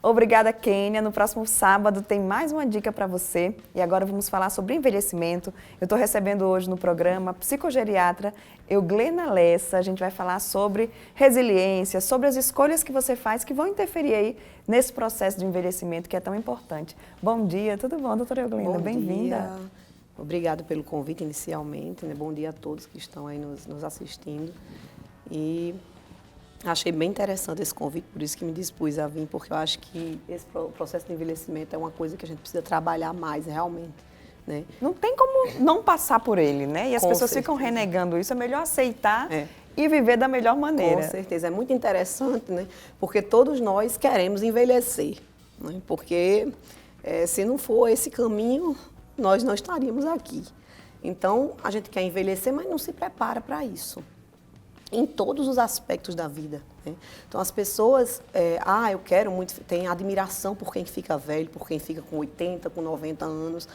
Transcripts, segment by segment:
Obrigada, Kênia. No próximo sábado tem mais uma dica para você. E agora vamos falar sobre envelhecimento. Eu estou recebendo hoje no programa a psicogeriatra Euglena Lessa. A gente vai falar sobre resiliência, sobre as escolhas que você faz que vão interferir aí nesse processo de envelhecimento que é tão importante. Bom dia, tudo bom, doutora Euglena? Bem-vinda. Obrigada pelo convite inicialmente, né? Bom dia a todos que estão aí nos assistindo. E achei bem interessante esse convite, por isso que me dispus a vir, porque eu acho que esse processo de envelhecimento é uma coisa que a gente precisa trabalhar mais realmente, né? Não tem como não passar por ele, né? E as Com pessoas certeza. ficam renegando isso, é melhor aceitar e viver da melhor maneira. Com certeza, é muito interessante, né? Porque todos nós queremos envelhecer, né? Porque se não for esse caminho, nós não estaríamos aqui. Então, a gente quer envelhecer, mas não se prepara para isso. Em todos os aspectos da vida, né? Então, as pessoas, eu quero muito, tem admiração por quem fica velho, por quem fica com 80, com 90 anos,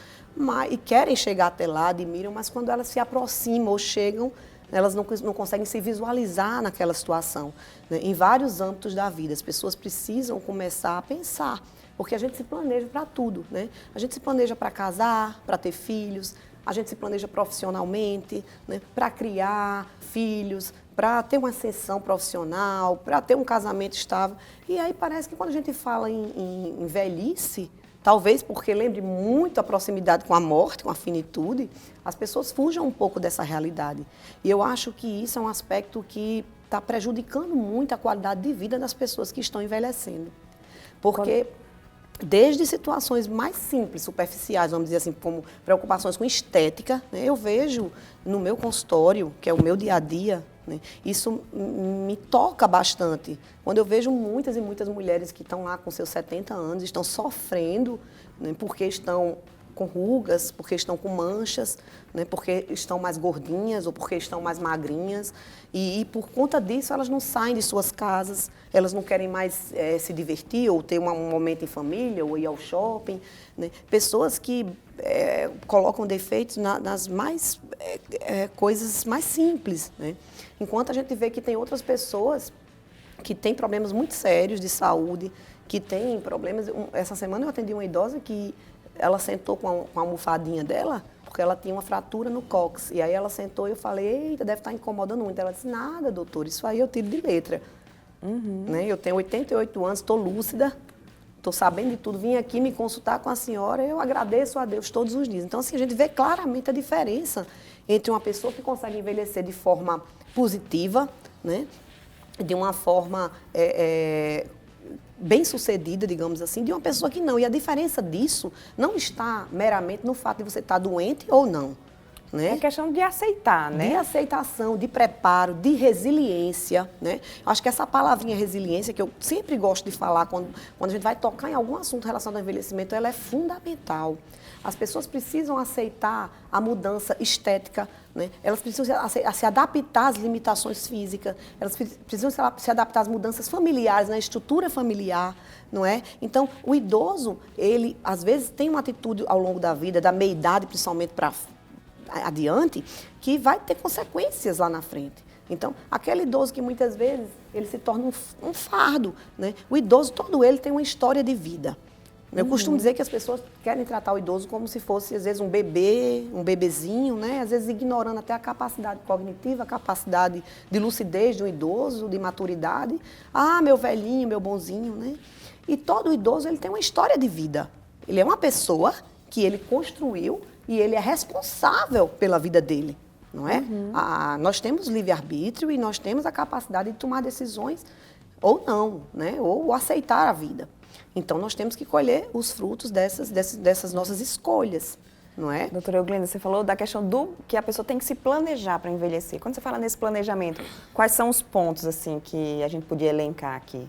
e querem chegar até lá, admiram, mas quando elas se aproximam ou chegam, elas não conseguem se visualizar naquela situação, né? Em vários âmbitos da vida, as pessoas precisam começar a pensar, porque a gente se planeja para tudo, né? A gente se planeja para casar, para ter filhos, a gente se planeja profissionalmente, né? Para criar filhos, para ter uma ascensão profissional, para ter um casamento estável. E aí parece que quando a gente fala em velhice, talvez porque lembre muito a proximidade com a morte, com a finitude, as pessoas fujam um pouco dessa realidade. E eu acho que isso é um aspecto que está prejudicando muito a qualidade de vida das pessoas que estão envelhecendo. Porque desde situações mais simples, superficiais, vamos dizer assim, como preocupações com estética, né? Eu vejo no meu consultório, que é o meu dia a dia, né? Isso me toca bastante. Quando eu vejo muitas e muitas mulheres que estão lá com seus 70 anos, estão sofrendo, né? Porque estão com rugas, porque estão com manchas, né? Porque estão mais gordinhas ou porque estão mais magrinhas. E por conta disso, elas não saem de suas casas, elas não querem mais se divertir ou ter um momento em família ou ir ao shopping, né? Pessoas que colocam defeitos nas mais coisas mais simples, né? Enquanto a gente vê que tem outras pessoas que têm problemas muito sérios de saúde, que têm problemas... Essa semana eu atendi uma idosa que ela sentou com a almofadinha dela, porque ela tinha uma fratura no cóccix. E aí ela sentou e eu falei, eita, deve estar incomodando muito. Ela disse, nada, doutor, isso aí eu tiro de letra. Né? Eu tenho 88 anos, estou lúcida, estou sabendo de tudo, vim aqui me consultar com a senhora, eu agradeço a Deus todos os dias. Então, assim, a gente vê claramente a diferença entre uma pessoa que consegue envelhecer de forma positiva, né? De uma forma bem-sucedida, digamos assim, de uma pessoa que não. E a diferença disso não está meramente no fato de você estar doente ou não, né? É questão de aceitar, né? De aceitação, de preparo, de resiliência, né? Acho que essa palavrinha resiliência, que eu sempre gosto de falar quando a gente vai tocar em algum assunto relacionado ao envelhecimento, ela é fundamental. As pessoas precisam aceitar a mudança estética, né? Elas precisam se adaptar às limitações físicas, elas precisam se adaptar às mudanças familiares, na estrutura familiar, não é? Então, o idoso, ele às vezes tem uma atitude ao longo da vida, da meia-idade principalmente para adiante, que vai ter consequências lá na frente. Então, aquele idoso que muitas vezes ele se torna um fardo, né? O idoso, todo ele tem uma história de vida. Eu costumo dizer que as pessoas querem tratar o idoso como se fosse, às vezes, um bebê, um bebezinho, né? Às vezes ignorando até a capacidade cognitiva, a capacidade de lucidez de um idoso, de maturidade. Ah, meu velhinho, meu bonzinho, né? E todo idoso, ele tem uma história de vida. Ele é uma pessoa que ele construiu e ele é responsável pela vida dele, não é? Nós temos livre-arbítrio e nós temos a capacidade de tomar decisões ou não, né? Ou aceitar a vida. Então, nós temos que colher os frutos dessas nossas escolhas, não é? Doutora Euglena, você falou da questão que a pessoa tem que se planejar para envelhecer. Quando você fala nesse planejamento, quais são os pontos assim que a gente podia elencar aqui?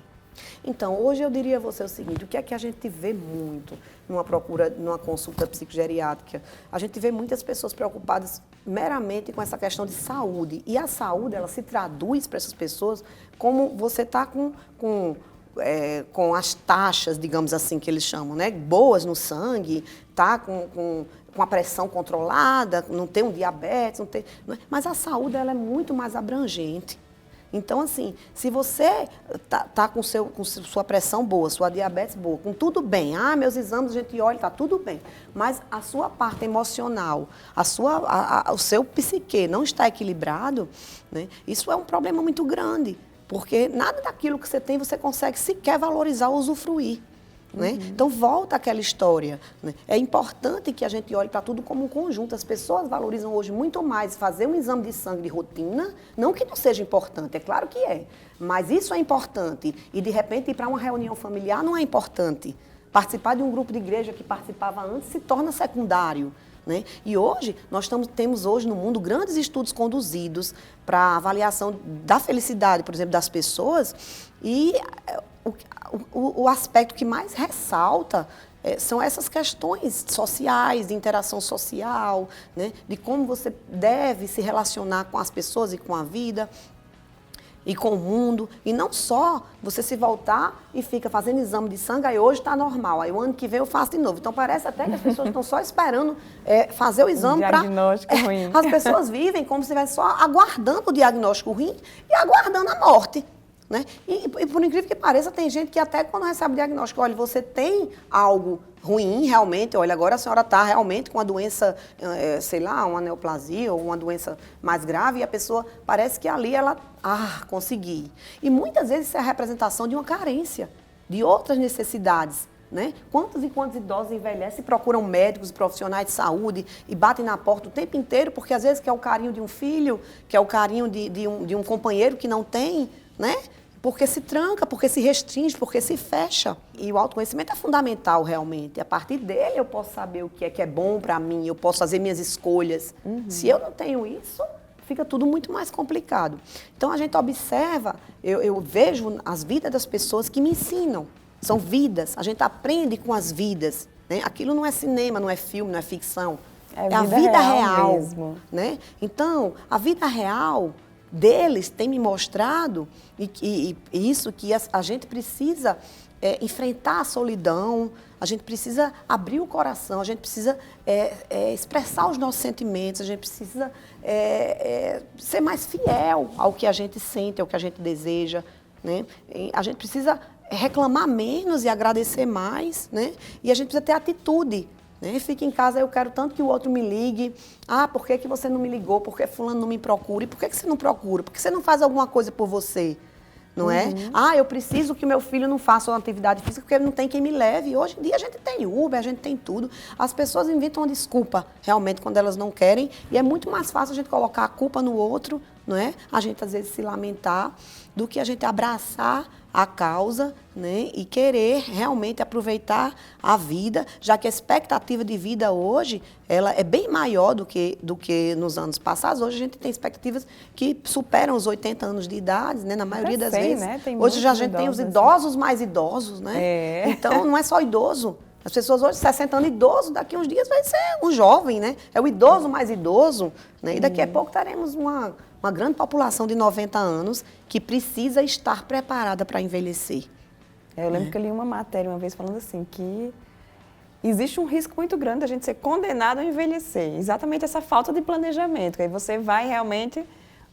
Então, hoje eu diria a você o seguinte, o que é que a gente vê muito numa consulta psicogeriátrica? A gente vê muitas pessoas preocupadas meramente com essa questão de saúde. E a saúde, ela se traduz para essas pessoas como você está com as taxas, digamos assim, que eles chamam, né? Boas no sangue, tá com a pressão controlada, não tem um diabetes, não é? Mas a saúde, ela é muito mais abrangente. Então, assim, se você tá com sua pressão boa, sua diabetes boa, com tudo bem, meus exames a gente olha, tá tudo bem, mas a sua parte emocional, o seu psique não está equilibrado, né, isso é um problema muito grande, porque nada daquilo que você tem você consegue sequer valorizar ou usufruir. Né? Então, volta àquela história. Né? É importante que a gente olhe para tudo como um conjunto. As pessoas valorizam hoje muito mais fazer um exame de sangue de rotina, não que não seja importante, é claro que é, mas isso é importante. E, de repente, ir para uma reunião familiar não é importante. Participar de um grupo de igreja que participava antes se torna secundário. Né? E hoje, temos hoje no mundo grandes estudos conduzidos para avaliação da felicidade, por exemplo, das pessoas, e o aspecto que mais ressalta são essas questões sociais, de interação social, né? De como você deve se relacionar com as pessoas e com a vida e com o mundo, e não só você se voltar e fica fazendo exame de sangue, aí hoje está normal, aí o ano que vem eu faço de novo. Então parece até que as pessoas estão só esperando fazer o exame para... diagnóstico ruim. As pessoas vivem como se estivessem só aguardando o diagnóstico ruim e aguardando a morte. Né? E por incrível que pareça, tem gente que até quando recebe o diagnóstico, olha, você tem algo ruim realmente, olha, agora a senhora está realmente com uma doença, sei lá, uma neoplasia ou uma doença mais grave, e a pessoa parece que ali ela, consegui. E muitas vezes isso é a representação de uma carência, de outras necessidades. Né? Quantos e quantos idosos envelhecem e procuram médicos e profissionais de saúde e batem na porta o tempo inteiro, porque às vezes quer o carinho de um filho, quer o carinho de um companheiro que não tem, né? Porque se tranca, porque se restringe, porque se fecha. E o autoconhecimento é fundamental, realmente. A partir dele eu posso saber o que é bom para mim, eu posso fazer minhas escolhas. Se eu não tenho isso, fica tudo muito mais complicado. Então a gente observa, eu vejo as vidas das pessoas que me ensinam. São vidas, a gente aprende com as vidas. Né? Aquilo não é cinema, não é filme, não é ficção. É a vida real mesmo. Né? Então, a vida real deles tem me mostrado e isso que a gente precisa enfrentar a solidão, a gente precisa abrir o coração, a gente precisa expressar os nossos sentimentos, a gente precisa ser mais fiel ao que a gente sente, ao que a gente deseja. Né? A gente precisa reclamar menos e agradecer mais, né? E a gente precisa ter atitude. Né? Fica em casa, eu quero tanto que o outro me ligue. Por que você não me ligou? Por que fulano não me procura? E por que você não procura? Por que você não faz alguma coisa por você? Não é? Eu preciso que o meu filho não faça uma atividade física porque não tem quem me leve. Hoje em dia a gente tem Uber, a gente tem tudo. As pessoas inventam uma desculpa realmente quando elas não querem. E é muito mais fácil a gente colocar a culpa no outro, não é? A gente às vezes se lamentar do que a gente abraçar a causa, né, e querer realmente aproveitar a vida, já que a expectativa de vida hoje ela é bem maior do que nos anos passados. Hoje a gente tem expectativas que superam os 80 anos de idade, né, na maioria das vezes. Né? Hoje já a gente tem os idosos mais idosos, né? Então não é só idoso. As pessoas hoje, 60 anos, idoso, daqui a uns dias vai ser um jovem, né? É o idoso mais idoso, né? E daqui a pouco teremos uma grande população de 90 anos que precisa estar preparada para envelhecer. Eu lembro que eu li uma matéria uma vez falando assim, que existe um risco muito grande da gente ser condenado a envelhecer. Exatamente essa falta de planejamento. Que aí você vai realmente...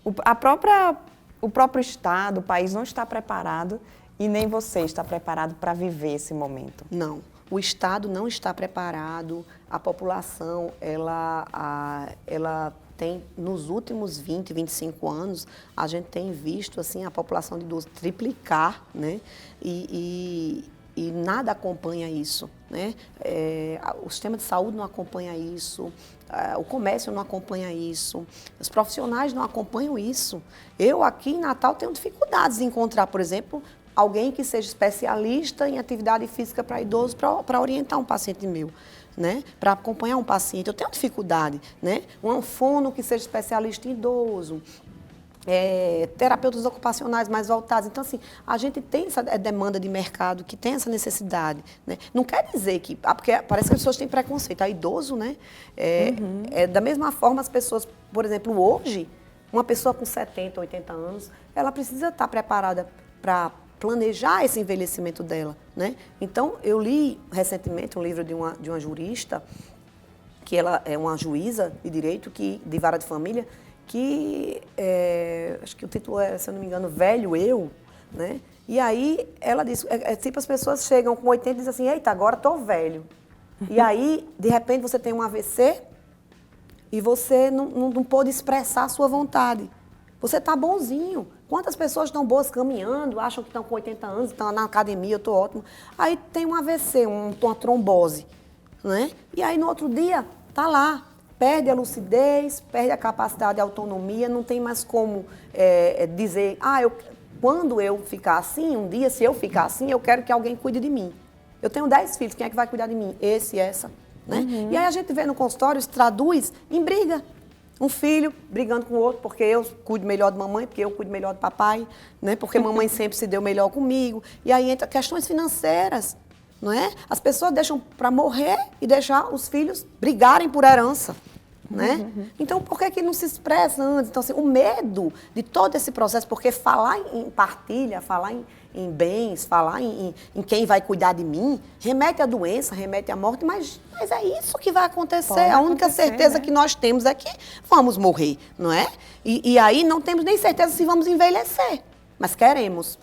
O próprio Estado, o país não está preparado e nem você está preparado para viver esse momento. Não. O Estado não está preparado, a população, ela tem, nos últimos 20, 25 anos, a gente tem visto assim, a população de idosos triplicar, né? E nada acompanha isso. Né? O sistema de saúde não acompanha isso, o comércio não acompanha isso, os profissionais não acompanham isso. Eu aqui em Natal tenho dificuldades em encontrar, por exemplo, alguém que seja especialista em atividade física para idosos para orientar um paciente meu, né? Para acompanhar um paciente. Eu tenho dificuldade, né? Um fono que seja especialista em idoso, terapeutas ocupacionais mais voltados. Então, assim, a gente tem essa demanda de mercado, que tem essa necessidade. Né? Não quer dizer que... porque parece que as pessoas têm preconceito. A idoso, né? Da mesma forma, as pessoas, por exemplo, hoje, uma pessoa com 70, 80 anos, ela precisa estar preparada para planejar esse envelhecimento dela, né? Então, eu li recentemente um livro de uma jurista, que ela é uma juíza de direito de vara de família, que, acho que o título é, se eu não me engano, Velho Eu, né? E aí ela diz, tipo as pessoas chegam com 80 e dizem assim, eita, agora estou velho. E aí, de repente, você tem um AVC e você não pôde expressar a sua vontade. Você está bonzinho. Quantas pessoas estão boas caminhando, acham que estão com 80 anos, estão na academia, eu estou ótimo. Aí tem um AVC, uma trombose, né? E aí no outro dia, está lá, perde a lucidez, perde a capacidade de autonomia, não tem mais como dizer, quando eu ficar assim, um dia, se eu ficar assim, eu quero que alguém cuide de mim. Eu tenho 10 filhos, quem é que vai cuidar de mim? Esse, essa, né? Uhum. E aí a gente vê no consultório, se traduz em briga. Um filho brigando com o outro, porque eu cuido melhor de mamãe, porque eu cuido melhor do papai, né? Porque mamãe sempre se deu melhor comigo. E aí entra questões financeiras, não é? As pessoas deixam para morrer e deixar os filhos brigarem por herança, né? Então, por que não se expressa antes? Então, assim, o medo de todo esse processo, porque falar em partilha, falar em bens, falar em quem vai cuidar de mim, remete à doença, remete à morte, mas é isso que vai acontecer. A única certeza, né, que nós temos é que vamos morrer, não é? E aí não temos nem certeza se vamos envelhecer, mas queremos.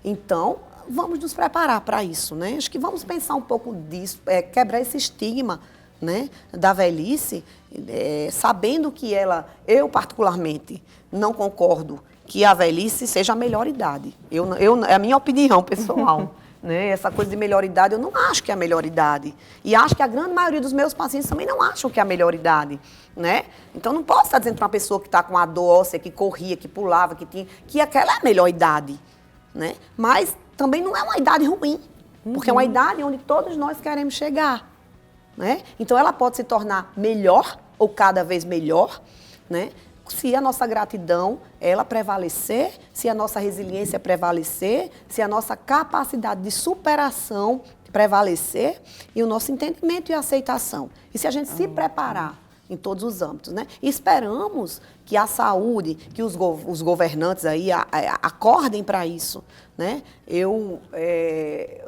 Então, vamos nos preparar para isso, né? Acho que vamos pensar um pouco disso, quebrar esse estigma, né, da velhice, sabendo que eu particularmente não concordo que a velhice seja a melhor idade. É a minha opinião pessoal. Né? Essa coisa de melhor idade, eu não acho que é a melhor idade. E acho que a grande maioria dos meus pacientes também não acham que é a melhor idade. Né? Então, não posso estar dizendo para uma pessoa que está com a dor óssea, que corria, que pulava, que aquela é a melhor idade. Né? Mas também não é uma idade ruim, porque é uma idade onde todos nós queremos chegar. Né? Então, ela pode se tornar melhor ou cada vez melhor, né, se a nossa gratidão ela prevalecer, se a nossa resiliência prevalecer, se a nossa capacidade de superação prevalecer e o nosso entendimento e aceitação. E se a gente se preparar em todos os âmbitos, né? E esperamos que a saúde, que os governantes aí acordem para isso, né? Eu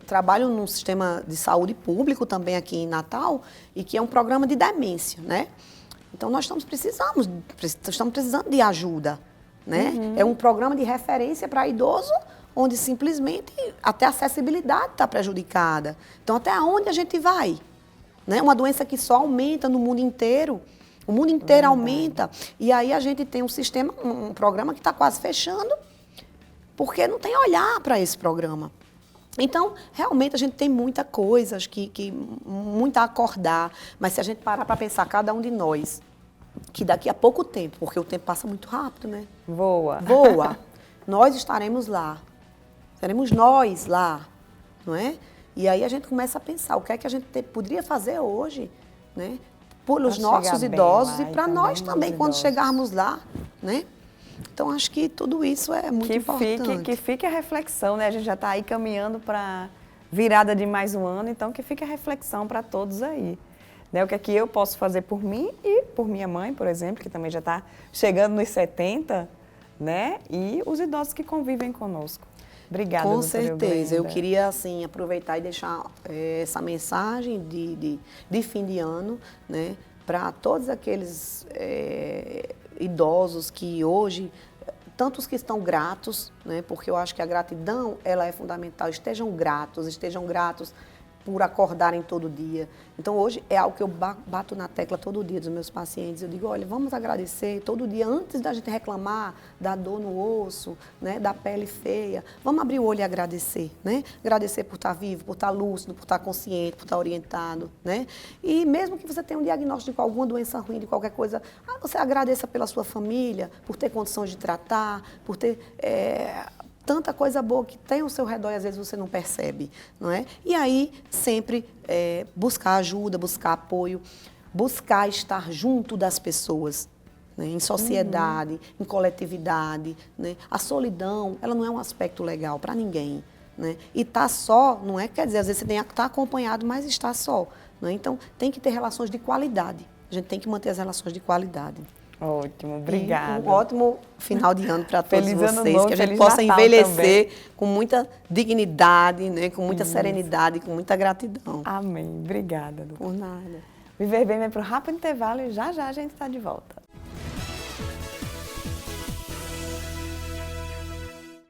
trabalho num sistema de saúde público também aqui em Natal e que é um programa de demência, né? Então, nós estamos precisando de ajuda, né? É um programa de referência para idoso, onde simplesmente até a acessibilidade está prejudicada. Então, até onde a gente vai? Né? Uma doença que só aumenta no mundo inteiro. O mundo inteiro aumenta. E aí a gente tem um programa que está quase fechando, porque não tem olhar para esse programa. Então, realmente, a gente tem muita coisa, acho que muito a acordar, mas se a gente parar para pensar, cada um de nós, que daqui a pouco tempo, porque o tempo passa muito rápido, né? Voa. Nós estaremos lá, seremos nós lá, não é? E aí a gente começa a pensar, o que é que a gente poderia fazer hoje, né? Pelos nossos idosos e para nós também, quando chegarmos lá, né? Então, acho que tudo isso é muito importante. Que fique a reflexão, né? A gente já está aí caminhando para virada de mais um ano, então que fique a reflexão para todos aí. Né? O que é que eu posso fazer por mim e por minha mãe, por exemplo, que também já está chegando nos 70, né? E os idosos que convivem conosco. Obrigada, Com certeza. Eu queria, assim, aproveitar e deixar essa mensagem de fim de ano, né? Para todos aqueles idosos que hoje, tantos que estão gratos, né, porque eu acho que a gratidão ela é fundamental, estejam gratos por acordarem todo dia. Então, hoje é algo que eu bato na tecla todo dia dos meus pacientes. Eu digo, olha, vamos agradecer todo dia, antes da gente reclamar da dor no osso, né, da pele feia. Vamos abrir o olho e agradecer, né? Agradecer por estar vivo, por estar lúcido, por estar consciente, por estar orientado, né? E mesmo que você tenha um diagnóstico de alguma doença ruim, de qualquer coisa, você agradeça pela sua família, por ter condições de tratar, por ter tanta coisa boa que tem ao seu redor e às vezes você não percebe, não é? E aí, sempre buscar ajuda, buscar apoio, buscar estar junto das pessoas, né? Em sociedade, em coletividade, né? A solidão, ela não é um aspecto legal para ninguém, né? E estar só, não é, quer dizer, às vezes você tem que estar acompanhado, mas estar só, né? Então, tem que ter relações de qualidade. A gente tem que manter as relações de qualidade. Ótimo, obrigada. E um ótimo final de ano para todos Feliz vocês, ano novo, que a gente feliz possa Natal envelhecer também. com muita dignidade, né, com muita serenidade, com muita gratidão. Amém. Obrigada, doutora. Por nada. Viver Bem vai para o rápido intervalo e já já a gente está de volta.